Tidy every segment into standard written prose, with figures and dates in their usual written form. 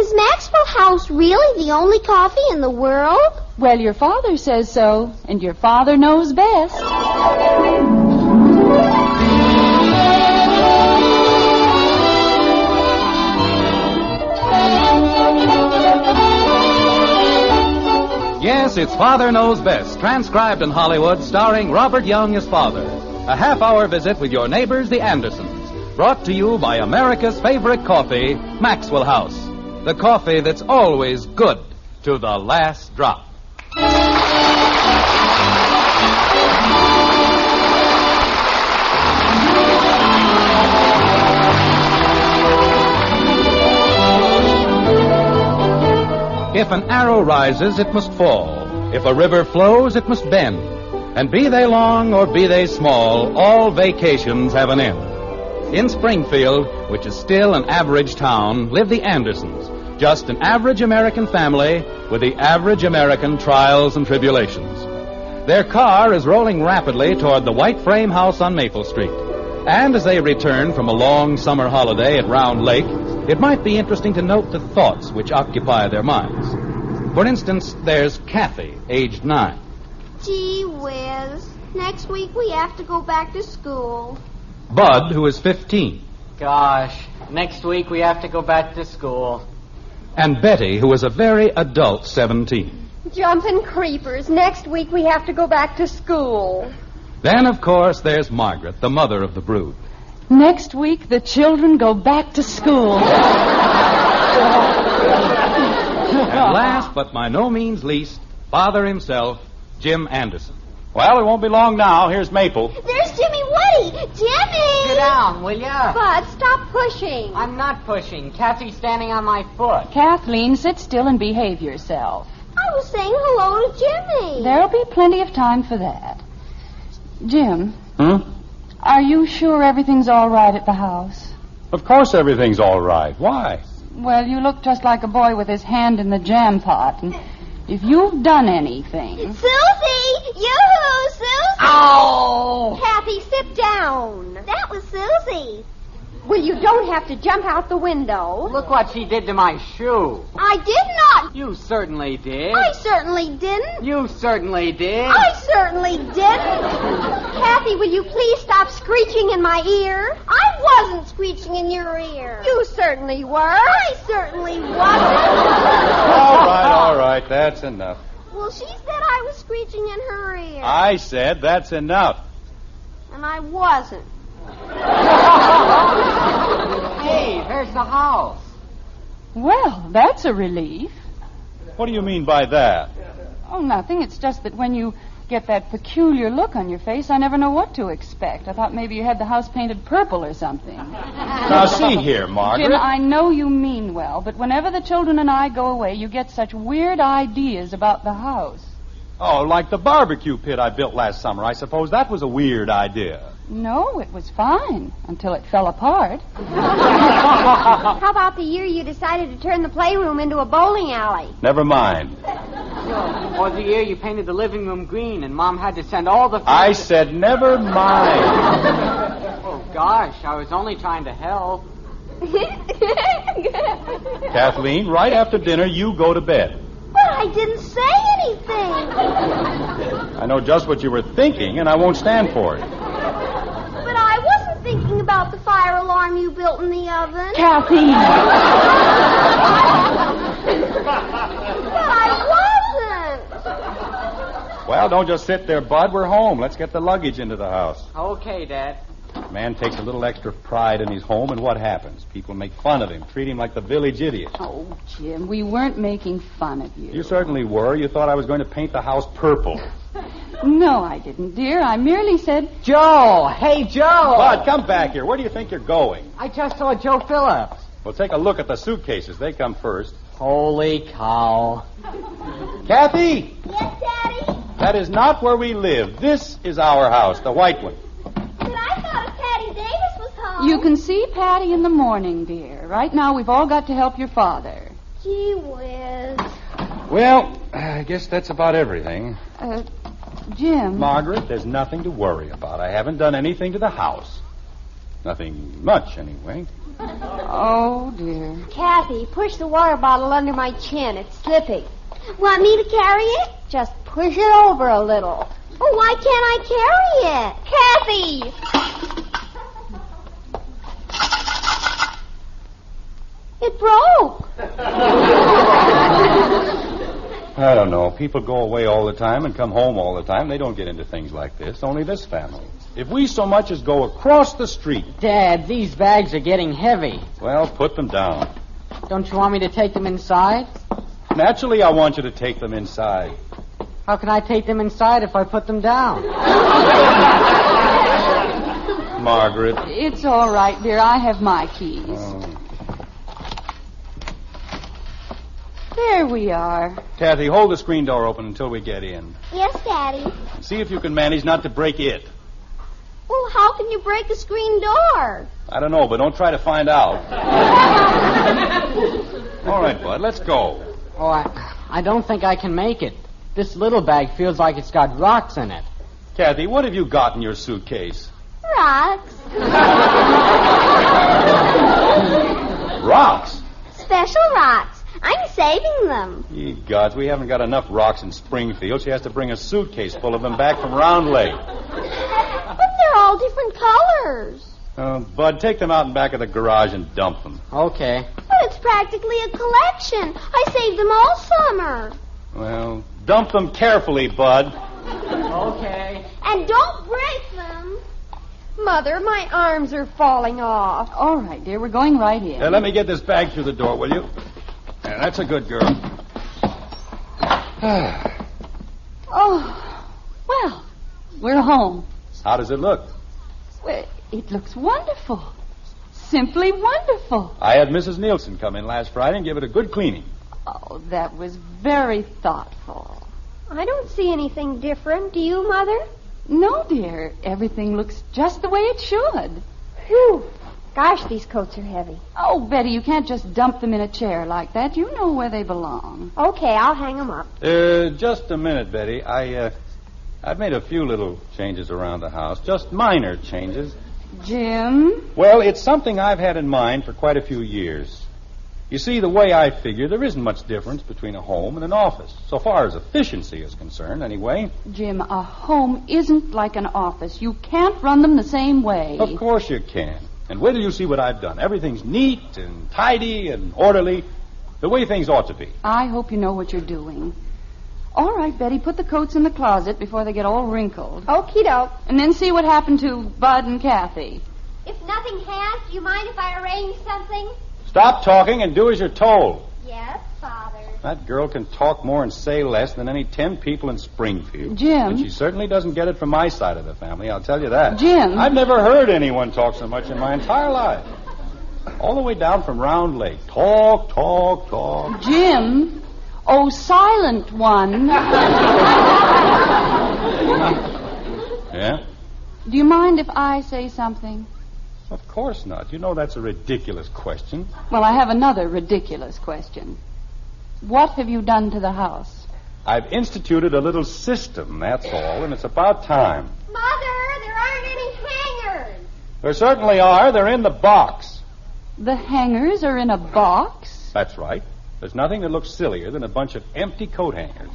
Is Maxwell House really the only coffee in the world? Well, your father says so, and your father knows best. Yes, it's Father Knows Best, transcribed in Hollywood, starring Robert Young as father. A half-hour visit with your neighbors, the Andersons, brought to you by America's favorite coffee, Maxwell House. The coffee that's always good to the last drop. If an arrow rises, it must fall. If a river flows, it must bend. And be they long or be they small, all vacations have an end. In Springfield, which is still an average town, live the Andersons, just an average American family with the average American trials and tribulations. Their car is rolling rapidly toward the white frame house on Maple Street. And as they return from a long summer holiday at Round Lake, it might be interesting to note the thoughts which occupy their minds. For instance, there's Kathy, aged 9. Gee whiz. Next week we have to go back to school. Bud, who is 15. Gosh, next week we have to go back to school. And Betty, who is a very adult 17. Jumping creepers. Next week we have to go back to school. Then, of course, there's Margret, the mother of the brood. Next week, the children go back to school. And last, but by no means least, Father himself, Jim Anderson. Well, it won't be long now. Here's Maple. There's Jimmy Woody. Jimmy! Sit down, will ya? Bud, stop pushing. I'm not pushing. Kathy's standing on my foot. Kathleen, sit still and behave yourself. I was saying hello to Jimmy. There'll be plenty of time for that. Jim, Hmm? are you sure everything's all right at the house? Of course everything's all right. Why? Well, you look just like a boy with his hand in the jam pot, and if you've done anything... Susie! Yoo-hoo, Susie! Ow! Kathy, sit down. That was Susie. Well, you don't have to jump out the window. Look what she did to my shoe. I did not. You certainly did. I certainly didn't. You certainly did. I certainly didn't. Kathy, will you please stop screeching in my ear? I wasn't screeching in your ear. You certainly were. I certainly wasn't. All right. That's enough. Well, she said I was screeching in her ear. I said that's enough. And I wasn't. Hey, there's the house. Well, that's a relief. What do you mean by that? Oh, nothing. It's just that when you get that peculiar look on your face, I never know what to expect. I thought maybe you had the house painted purple or something. Now, see here, Margaret. Jim, I know you mean well, but whenever the children and I go away, you get such weird ideas about the house. Oh, like the barbecue pit I built last summer. I suppose that was a weird idea. No, it was fine until it fell apart. How about the year you decided to turn the playroom into a bowling alley? Never mind. Or the year you painted the living room green and Mom had to send all the... I said never mind. Oh, gosh, I was only trying to help. Kathleen, right after dinner, you go to bed. But I didn't say anything. I know just what you were thinking, and I won't stand for it. But I wasn't thinking about the fire alarm you built in the oven. Kathy! But I wasn't. Well, don't just sit there, Bud. We're home. Let's get the luggage into the house. Okay, Dad. A man takes a little extra pride in his home, and what happens? People make fun of him, treat him like the village idiot. Oh, Jim, we weren't making fun of you. You certainly were. You thought I was going to paint the house purple. No, I didn't, dear. I merely said... Joe! Hey, Joe! Bud, come back here. Where do you think you're going? I just saw Joe Phillips. Well, take a look at the suitcases. They come first. Holy cow. Kathy! Yes, Daddy? That is not where we live. This is our house, the white one. But I thought if Patty Davis was home. You can see Patty in the morning, dear. Right now, we've all got to help your father. Gee whiz. Well, I guess that's about everything. Jim. Margaret, there's nothing to worry about. I haven't done anything to the house. Nothing much, anyway. Oh, dear. Kathy, push the water bottle under my chin. It's slipping. Want me to carry it? Just push it over a little. Oh, why can't I carry it? Kathy! It broke. I don't know. People go away all the time and come home all the time. They don't get into things like this. Only this family. If we so much as go across the street... Dad, these bags are getting heavy. Well, put them down. Don't you want me to take them inside? Naturally, I want you to take them inside. How can I take them inside if I put them down? Margaret. It's all right, dear. I have my keys. Oh. There we are. Kathy, hold the screen door open until we get in. Yes, Daddy. See if you can manage not to break it. Well, how can you break a screen door? I don't know, but don't try to find out. All right, Bud, let's go. Oh, I don't think I can make it. This little bag feels like it's got rocks in it. Kathy, what have you got in your suitcase? Rocks. Rocks? Special rocks. I'm saving them. Ye gods, we haven't got enough rocks in Springfield. She has to bring a suitcase full of them back from Round Lake. But they're all different colors. Bud, take them out in back of the garage and dump them. Okay. But it's practically a collection. I saved them all summer. Well, dump them carefully, Bud. Okay. And don't break them. Mother, my arms are falling off. All right, dear. We're going right in. Let me get this bag through the door, will you? Yeah, that's a good girl. Oh, well, we're home. How does it look? Well, it looks wonderful. Simply wonderful. I had Mrs. Nilsson come in last Friday and give it a good cleaning. Oh, that was very thoughtful. I don't see anything different. Do you, Mother? No, dear. Everything looks just the way it should. Phew. Gosh, these coats are heavy. Oh, Betty, you can't just dump them in a chair like that. You know where they belong. Okay, I'll hang them up. Just a minute, Betty. I've made a few little changes around the house. Just minor changes. Jim? Well, it's something I've had in mind for quite a few years. You see, the way I figure, there isn't much difference between a home and an office, so far as efficiency is concerned, anyway. Jim, a home isn't like an office. You can't run them the same way. Of course you can. And wait till you see what I've done. Everything's neat and tidy and orderly, the way things ought to be. I hope you know what you're doing. All right, Betty, put the coats in the closet before they get all wrinkled. Okie doke. And then see what happened to Bud and Kathy. If nothing has, do you mind if I arrange something? Stop talking and do as you're told. Yes, Father. That girl can talk more and say less than any 10 people in Springfield. Jim. And she certainly doesn't get it from my side of the family, I'll tell you that. Jim. I've never heard anyone talk so much in my entire life. All the way down from Round Lake. Talk, talk, talk. Jim. Oh, silent one. Yeah? Do you mind if I say something? Of course not. You know that's a ridiculous question. Well, I have another ridiculous question. What have you done to the house? I've instituted a little system, that's all, and it's about time. Mother, there aren't any hangers. There certainly are. They're in the box. The hangers are in a box? That's right. There's nothing that looks sillier than a bunch of empty coat hangers.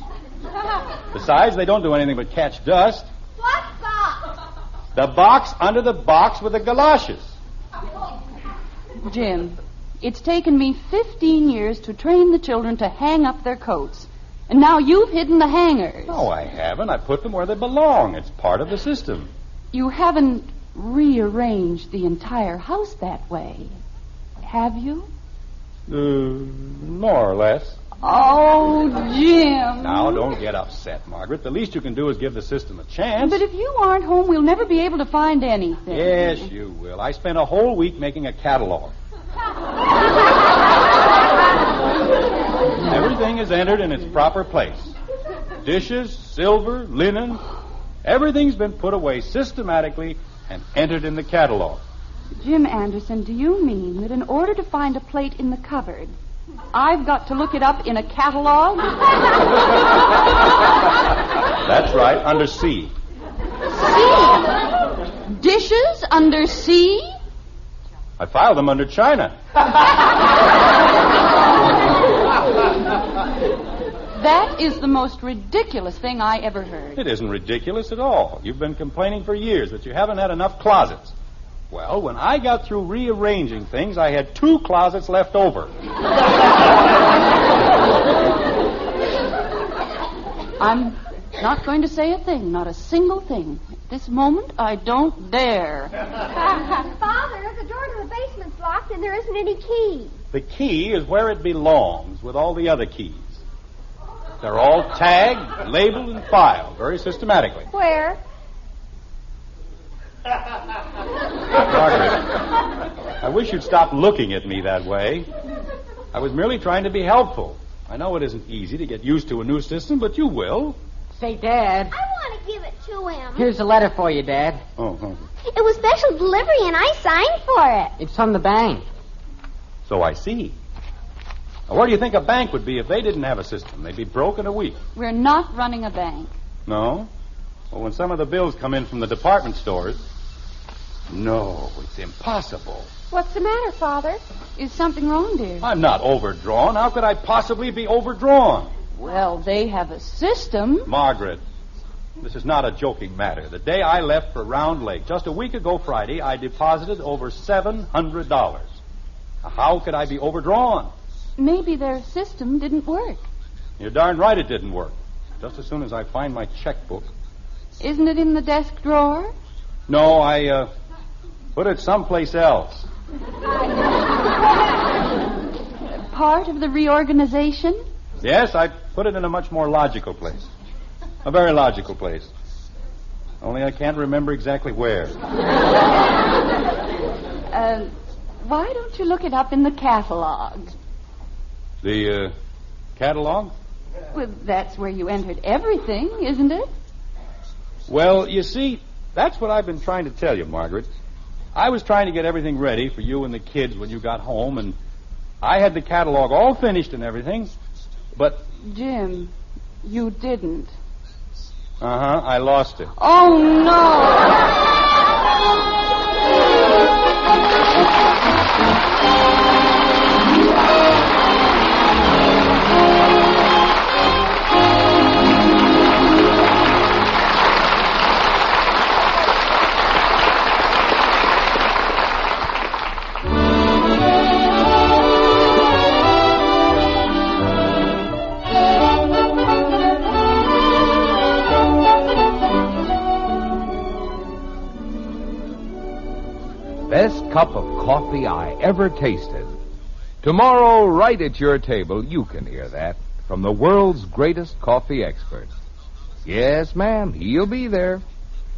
Besides, they don't do anything but catch dust. What box? The box under the box with the galoshes. Jim, it's taken me 15 years to train the children to hang up their coats. And now you've hidden the hangers. No, I haven't. I put them where they belong. It's part of the system. You haven't rearranged the entire house that way, have you? More or less. Oh, Jim. Now, don't get upset, Margaret. The least you can do is give the system a chance. But if you aren't home, we'll never be able to find anything. Yes, you will. I spent a whole week making a catalog. Everything is entered in its proper place. Dishes, silver, linen, everything's been put away systematically and entered in the catalog. Jim Anderson, do you mean that in order to find a plate in the cupboard, I've got to look it up in a catalog? That's right, under C. C? Dishes under C? I filed them under China. That is the most ridiculous thing I ever heard. It isn't ridiculous at all. You've been complaining for years that you haven't had enough closets. Well, when I got through rearranging things, I had 2 closets left over. I'm not going to say a thing, not a single thing. At this moment, I don't dare. Father, the door to the basement's locked and there isn't any key. The key is where it belongs with all the other keys. They're all tagged, labeled, and filed very systematically. Where? Margaret, I wish you'd stop looking at me that way. I was merely trying to be helpful. I know it isn't easy to get used to a new system, but you will. Say, Dad. I want to give it to him. Here's a letter for you, Dad. Oh. It was special delivery, and I signed for it. It's from the bank. So I see. Now, where do you think a bank would be if they didn't have a system? They'd be broke in a week. We're not running a bank. No? Well, when some of the bills come in from the department stores... No, it's impossible. What's the matter, Father? Is something wrong, dear? I'm not overdrawn. How could I possibly be overdrawn? Well, they have a system. Margaret, this is not a joking matter. The day I left for Round Lake, just a week ago Friday, I deposited over $700. Now, how could I be overdrawn? Maybe their system didn't work. You're darn right it didn't work. Just as soon as I find my checkbook. Isn't it in the desk drawer? No, I put it someplace else. Part of the reorganization? Yes, I put it in a much more logical place. A very logical place. Only I can't remember exactly where. Why don't you look it up in the catalog? The catalog? Well, that's where you entered everything, isn't it? Well, you see, that's what I've been trying to tell you, Margaret. I was trying to get everything ready for you and the kids when you got home, and I had the catalog all finished and everything, but... Jim, you didn't. I lost it. Oh, no! Best cup of coffee I ever tasted. Tomorrow, right at your table, you can hear that from the world's greatest coffee expert. Yes, ma'am, he'll be there.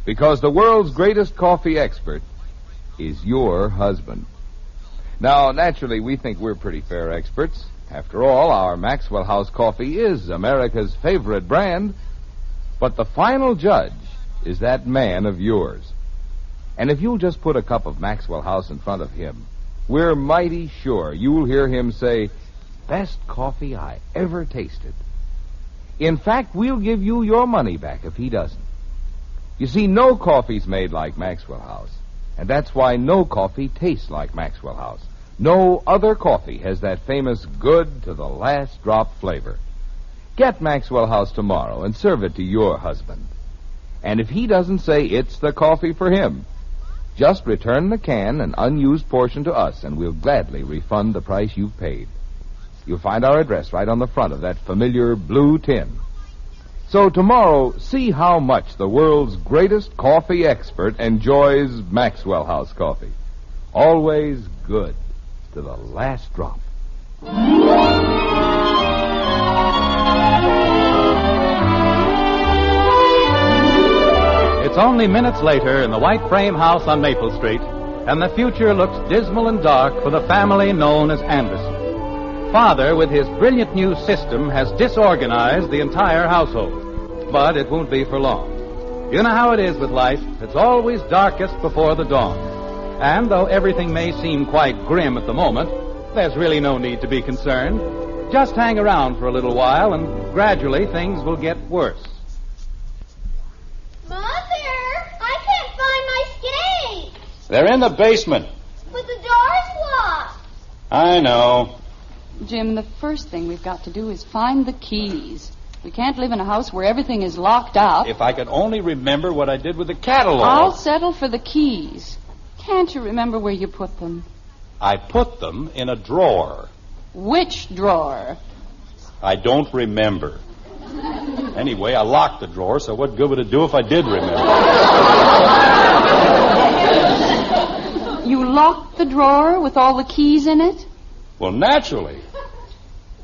Because the world's greatest coffee expert is your husband. Now, naturally, we think we're pretty fair experts. After all, our Maxwell House coffee is America's favorite brand. But the final judge is that man of yours. And if you'll just put a cup of Maxwell House in front of him, we're mighty sure you'll hear him say, best coffee I ever tasted. In fact, we'll give you your money back if he doesn't. You see, no coffee's made like Maxwell House, and that's why no coffee tastes like Maxwell House. No other coffee has that famous good to the last drop flavor. Get Maxwell House tomorrow and serve it to your husband. And if he doesn't say it's the coffee for him, just return the can and unused portion to us, and we'll gladly refund the price you've paid. You'll find our address right on the front of that familiar blue tin. So tomorrow, see how much the world's greatest coffee expert enjoys Maxwell House coffee. Always good to the last drop. It's only minutes later in the white frame house on Maple Street, and the future looks dismal and dark for the family known as Anderson. Father, with his brilliant new system, has disorganized the entire household. But it won't be for long. You know how it is with life. It's always darkest before the dawn. And though everything may seem quite grim at the moment, there's really no need to be concerned. Just hang around for a little while, and gradually things will get worse. Mother, I can't find my skates. They're in the basement. But the door's I know. Jim, the first thing we've got to do is find the keys. We can't live in a house where everything is locked up. If I could only remember what I did with the catalog. I'll settle for the keys. Can't you remember where you put them? I put them in a drawer. Which drawer? I don't remember. Anyway, I locked the drawer, so what good would it do if I did remember? You locked the drawer with all the keys in it? Well, naturally.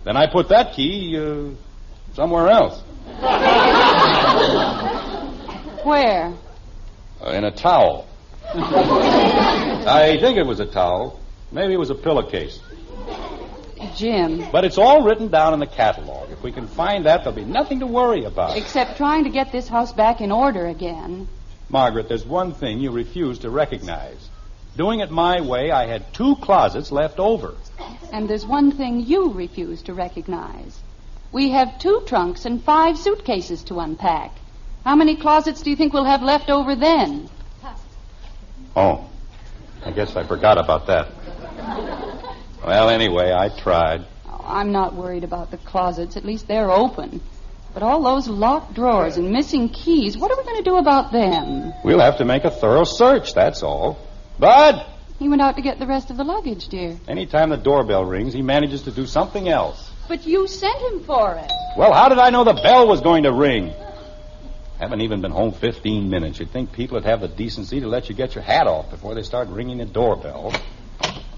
Then I put that key somewhere else. Where? In a towel. I think it was a towel. Maybe it was a pillowcase. Jim. But it's all written down in the catalog. If we can find that, there'll be nothing to worry about. Except trying to get this house back in order again. Margaret, there's one thing you refuse to recognize. Doing it my way, I had 2 closets left over. And there's one thing you refuse to recognize. We have 2 trunks and 5 suitcases to unpack. How many closets do you think we'll have left over then? Oh, I guess I forgot about that. Well, anyway, I tried. Oh, I'm not worried about the closets. At least they're open. But all those locked drawers and missing keys, what are we going to do about them? We'll have to make a thorough search, that's all. Bud! He went out to get the rest of the luggage, dear. Anytime the doorbell rings, he manages to do something else. But you sent him for it. Well, how did I know the bell was going to ring? Haven't even been home 15 minutes. You'd think people would have the decency to let you get your hat off before they start ringing the doorbell.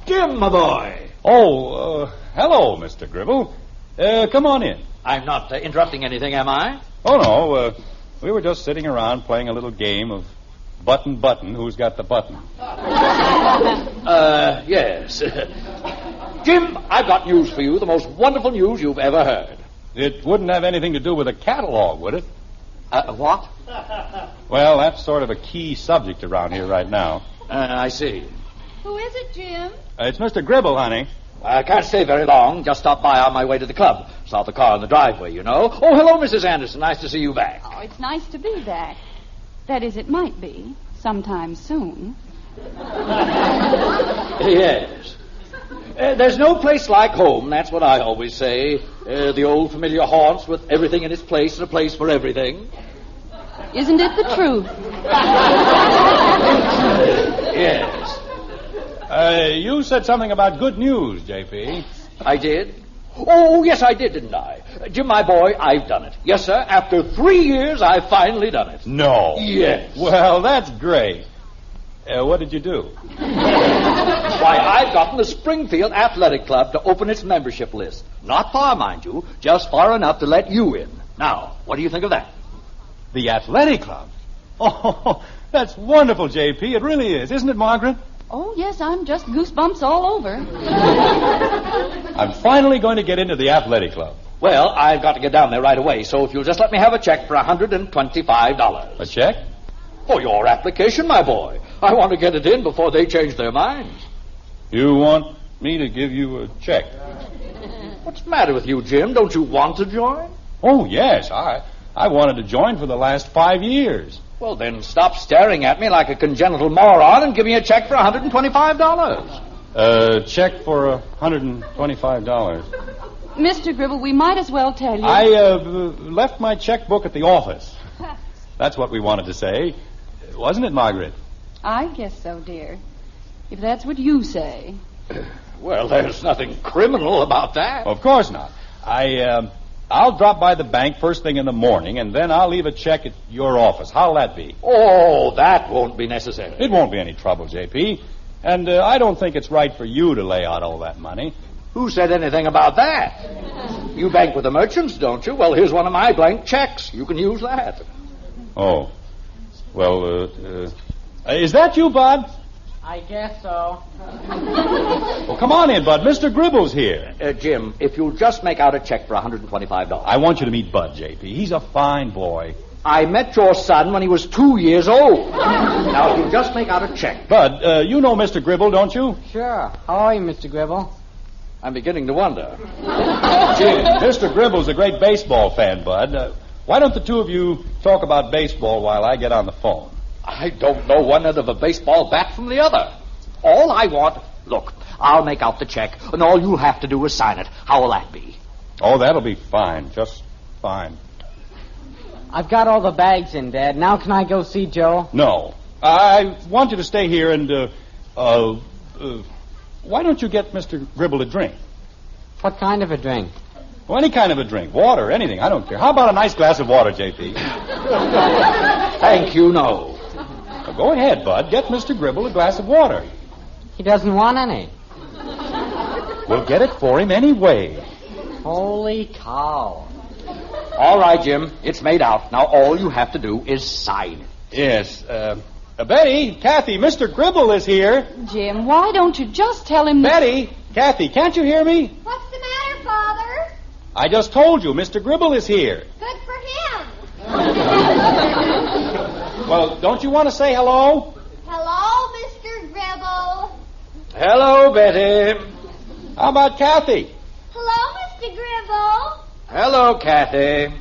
Jim, my boy. Oh, hello, Mr. Gribble. Come on in. I'm not interrupting anything, am I? Oh, no. We were just sitting around playing a little game of button, who's got the button? Yes. Jim, I've got news for you, the most wonderful news you've ever heard. It wouldn't have anything to do with a catalog, would it? What? Well, that's sort of a key subject around here right now. I see. Who is it, Jim? It's Mr. Gribble, honey. I can't stay very long. Just stopped by on my way to the club. Saw the car in the driveway, you know. Oh, hello, Mrs. Anderson. Nice to see you back. Oh, it's nice to be back. That is, it might be. Sometime soon. Yes. There's no place like home, that's what I always say. The old familiar haunts with everything in its place and a place for everything. Isn't it the truth? Yes. You said something about good news, J.P. I did? Oh, yes, I did, didn't I? Jim, my boy, I've done it. Yes, sir. After 3 years, I've finally done it. No. Yes. Well, that's great. What did you do? Why, I've gotten the Springfield Athletic Club to open its membership list. Not far, mind you, just far enough to let you in. Now, what do you think of that? The Athletic Club? Oh, that's wonderful, J.P. It really is. Isn't it, Margret? Oh, yes, I'm just goosebumps all over. I'm finally going to get into the Athletic Club. Well, I've got to get down there right away, so if you'll just let me have a check for $125. A check? For your application, my boy. I want to get it in before they change their minds. You want me to give you a check? What's the matter with you, Jim? Don't you want to join? Oh, yes. I wanted to join for the last 5 years. Well, then stop staring at me like a congenital moron and give me a check for $125. A check for $125. Mr. Gribble, we might as well tell you. I left my checkbook at the office. That's what we wanted to say. Wasn't it, Margret? I guess so, dear. If that's what you say. Well, there's nothing criminal about that. Of course not. I'll drop by the bank first thing in the morning, and then I'll leave a check at your office. How'll that be? Oh, that won't be necessary. It won't be any trouble, J.P. And I don't think it's right for you to lay out all that money. Who said anything about that? You bank with the merchants, don't you? Well, here's one of my blank checks. You can use that. Oh. Well, is that you, Bud? I guess so. Well, come on in, Bud. Mr. Gribble's here. Jim, if you'll just make out a check for $125. I want you to meet Bud, J.P. He's a fine boy. I met your son when he was 2 years old. Now, if you'll just make out a check. Bud, you know Mr. Gribble, don't you? Sure. How are you, Mr. Gribble? I'm beginning to wonder. Jim, Mr. Gribble's a great baseball fan, Bud. Why don't the two of you talk about baseball while I get on the phone? I don't know one end of a baseball bat from the other. All I want... Look, I'll make out the check, and all you'll have to do is sign it. How will that be? Oh, that'll be fine. Just fine. I've got all the bags in, Dad. Now can I go see Joe? No. I want you to stay here and, why don't you get Mr. Gribble a drink? What kind of a drink? Well, any kind of a drink. Water, anything. I don't care. How about a nice glass of water, J.P.? Thank you, no. Well, go ahead, Bud. Get Mr. Gribble a glass of water. He doesn't want any. We'll get it for him anyway. Holy cow. All right, Jim. It's made out. Now all you have to do is sign it. Yes. Betty, Kathy, Mr. Gribble is here. Jim, why don't you just tell him that... Betty, Kathy, can't you hear me? What's the matter, Father? I just told you, Mr. Gribble is here. Good for him. Well, don't you want to say hello? Hello, Mr. Gribble. Hello, Betty. How about Kathy? Hello, Mr. Gribble. Hello, Kathy.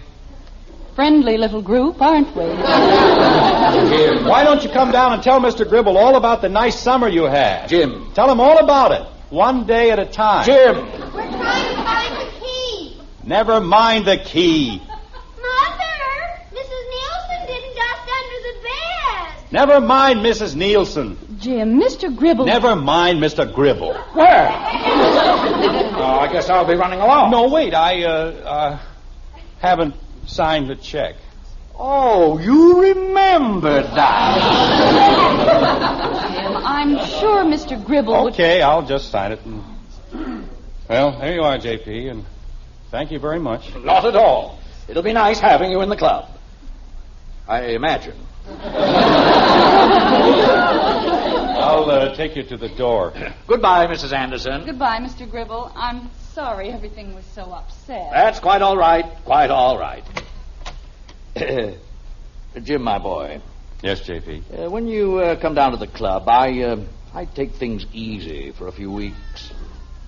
Friendly little group, aren't we? Jim, why don't you come down and tell Mr. Gribble all about the nice summer you had? Jim. Tell him all about it, one day at a time. Jim. We're trying to find the key. Never mind the key. Mother, Mrs. Nilsson didn't dust under the bed. Never mind Mrs. Nilsson. Jim, Mr. Gribble... Never mind Mr. Gribble. Where? I guess I'll be running along. No, wait, I haven't signed the check. Oh, you remembered that. Jim, I'm sure Mr. Gribble would... Okay, I'll just sign it. And... Well, there you are, J.P., and thank you very much. Not at all. It'll be nice having you in the club. I imagine. I'll take you to the door. Goodbye, Mrs. Anderson. Goodbye, Mr. Gribble. I'm sorry everything was so upset. That's quite all right. Quite all right. Jim, my boy. Yes, J.P. When you come down to the club, I take things easy for a few weeks.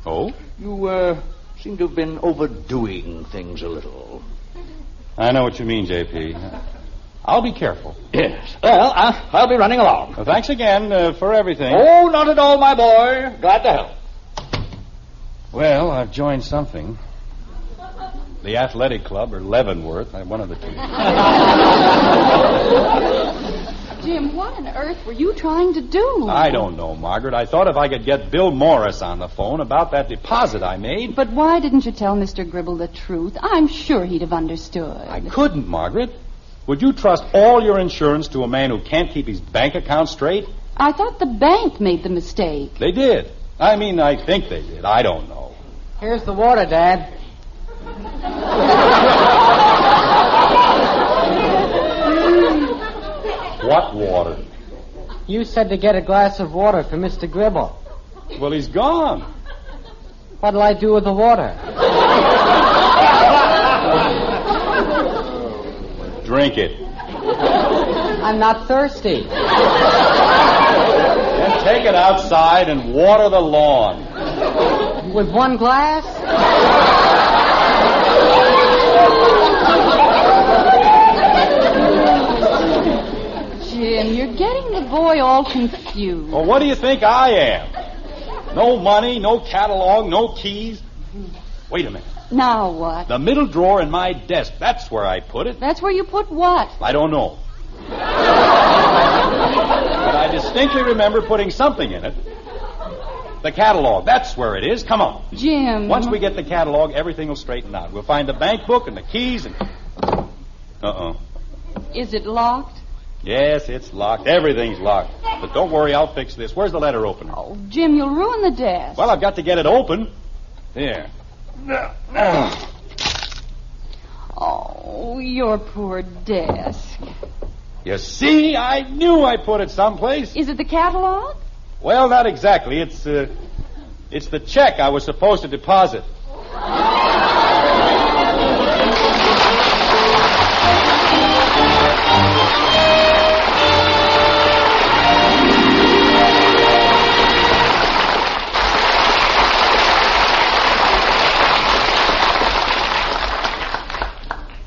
Oh? You seem to have been overdoing things a little. I know what you mean, J.P. I'll be careful. Yes. Well, I'll be running along. Well, thanks again for everything. Oh, not at all, my boy. Glad to help. Well, I've joined something. The Athletic Club or Leavenworth, one of the two. Jim, what on earth were you trying to do? I don't know, Margaret. I thought if I could get Bill Morris on the phone about that deposit I made. But why didn't you tell Mr. Gribble the truth? I'm sure he'd have understood. I couldn't, Margaret. Would you trust all your insurance to a man who can't keep his bank account straight? I thought the bank made the mistake. They did. I mean, I think they did. I don't know. Here's the water, Dad. What water? You said to get a glass of water for Mr. Gribble. Well, he's gone. What'll I do with the water? Drink it. I'm not thirsty. Then take it outside and water the lawn. With one glass? Jim, you're getting the boy all confused. Well, what do you think I am? No money, no catalog, no keys. Wait a minute. Now what? The middle drawer in my desk. That's where I put it. That's where you put what? I don't know. But I distinctly remember putting something in it. The catalog. That's where it is. Come on. Jim. Once we get the catalog, everything will straighten out. We'll find the bank book and the keys and... Uh-oh. Is it locked? Yes, it's locked. Everything's locked. But don't worry, I'll fix this. Where's the letter opener? Oh, Jim, you'll ruin the desk. Well, I've got to get it open. Here. Oh, your poor desk. You see, I knew I put it someplace. Is it the catalog? Well, not exactly. It's the check I was supposed to deposit.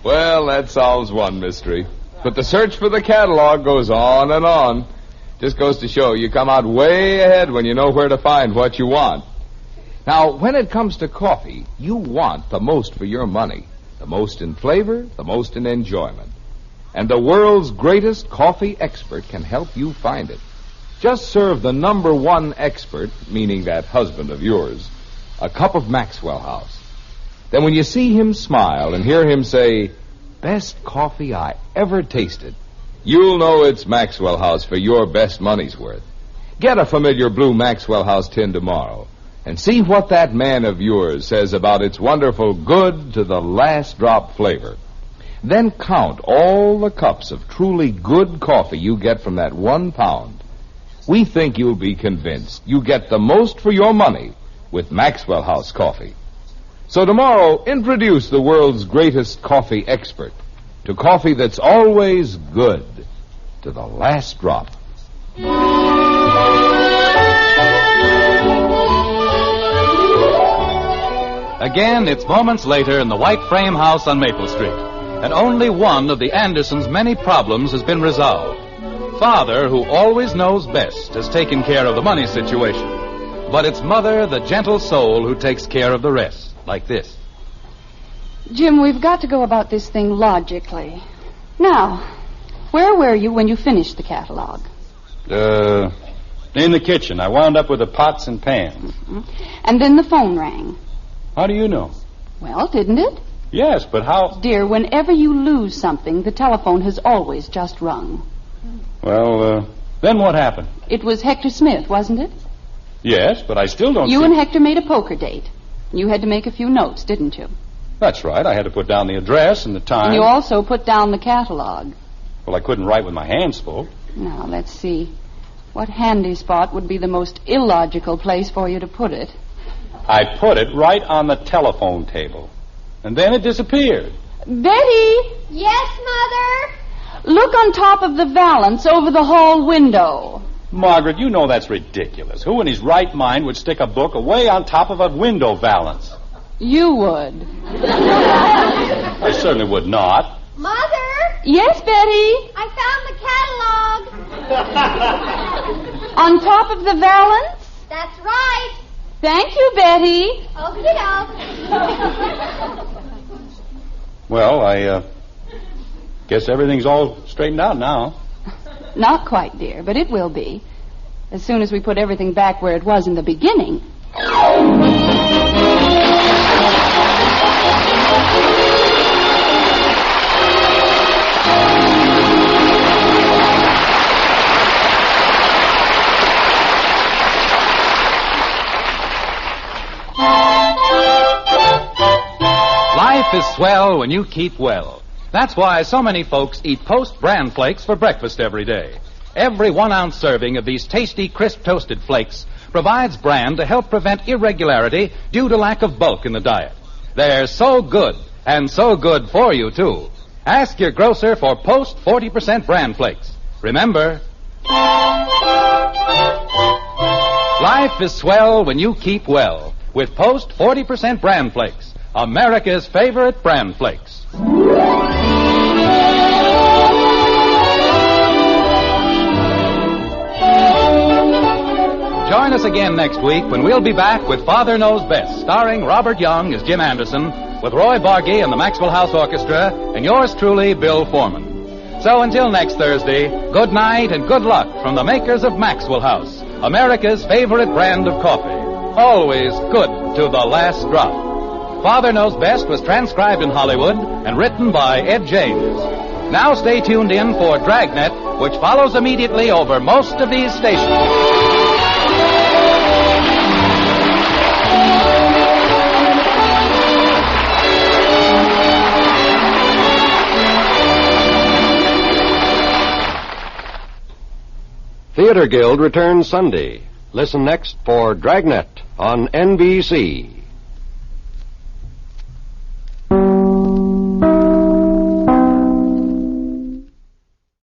Well, that solves one mystery. But the search for the catalog goes on. Just goes to show you come out way ahead when you know where to find what you want. Now, when it comes to coffee, you want the most for your money. The most in flavor, the most in enjoyment. And the world's greatest coffee expert can help you find it. Just serve the number one expert, meaning that husband of yours, a cup of Maxwell House. Then when you see him smile and hear him say, "Best coffee I ever tasted," you'll know it's Maxwell House for your best money's worth. Get a familiar blue Maxwell House tin tomorrow and see what that man of yours says about its wonderful good to the last drop flavor. Then count all the cups of truly good coffee you get from that 1 pound. We think you'll be convinced you get the most for your money with Maxwell House coffee. So tomorrow, introduce the world's greatest coffee expert to coffee that's always good to the last drop. Again, it's moments later in the white frame house on Maple Street, and only one of the Andersons' many problems has been resolved. Father, who always knows best, has taken care of the money situation. But it's Mother, the gentle soul, who takes care of the rest, like this. Jim, we've got to go about this thing logically. Now, where were you when you finished the catalog? In the kitchen. I wound up with the pots and pans. Mm-hmm. And then the phone rang. How do you know? Well, didn't it? Yes, but how... Dear, whenever you lose something, the telephone has always just rung. Well, then what happened? It was Hector Smith, wasn't it? Yes, but I still don't You and Hector made a poker date. You had to make a few notes, didn't you? That's right. I had to put down the address and the time. And you also put down the catalog. Well, I couldn't write with my hands full. Now, let's see. What handy spot would be the most illogical place for you to put it? I put it right on the telephone table. And then it disappeared. Betty! Yes, Mother? Look on top of the valance over the hall window. Margaret, you know that's ridiculous. Who in his right mind would stick a book away on top of a window valance? You would. I certainly would not. Mother? Yes, Betty? I found the catalog. On top of the valance? That's right. Thank you, Betty. Okie-doke. Well, I guess everything's all straightened out now. Not quite, dear, but it will be. As soon as we put everything back where it was in the beginning. Life is swell when you keep well. That's why so many folks eat Post bran flakes for breakfast every day. Every 1 ounce serving of these tasty, crisp toasted flakes provides bran to help prevent irregularity due to lack of bulk in the diet. They're so good, and so good for you, too. Ask your grocer for Post 40% bran flakes. Remember, life is swell when you keep well with Post 40% bran flakes, America's favorite bran flakes. Join us again next week when we'll be back with Father Knows Best, starring Robert Young as Jim Anderson, with Roy Bargy and the Maxwell House Orchestra, and yours truly, Bill Foreman. So until next Thursday, good night and good luck from the makers of Maxwell House, America's favorite brand of coffee. Always good to the last drop. Father Knows Best was transcribed in Hollywood and written by Ed James. Now stay tuned in for Dragnet, which follows immediately over most of these stations. Theater Guild returns Sunday. Listen next for Dragnet on NBC.